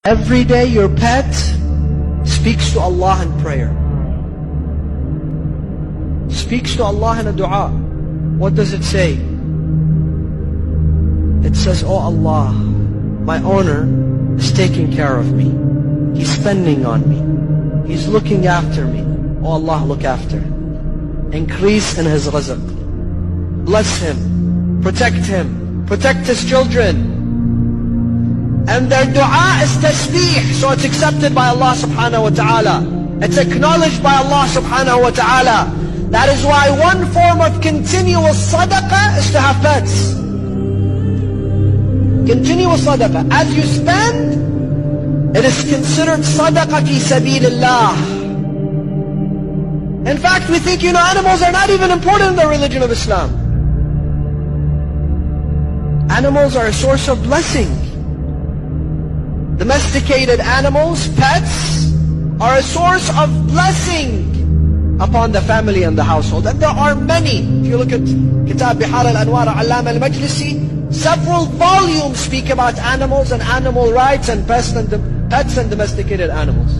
Every day your pet speaks to Allah in prayer. Speaks to Allah in a dua. What does it say? It says, "Oh Allah, my owner is taking care of me. He's spending on me. He's looking after me. Oh Allah, look after him. Increase in his rizq. Bless him. Protect him. Protect his children." And their dua is tasbih, so it's accepted by Allah subhanahu wa ta'ala. It's acknowledged by Allah subhanahu wa ta'ala. That is why one form of continuous sadaqah is to have pets. Continuous sadaqah. As you spend, it is considered sadaqah fi sabilillah. In fact, we think, animals are not even important in the religion of Islam. Animals are a source of blessing. Domesticated animals, pets, are a source of blessing upon the family and the household. And there are many. If you look at Kitab Bihar al-Anwar al-Allama al-Majlisi, several volumes speak about animals and animal rights and pets and domesticated animals.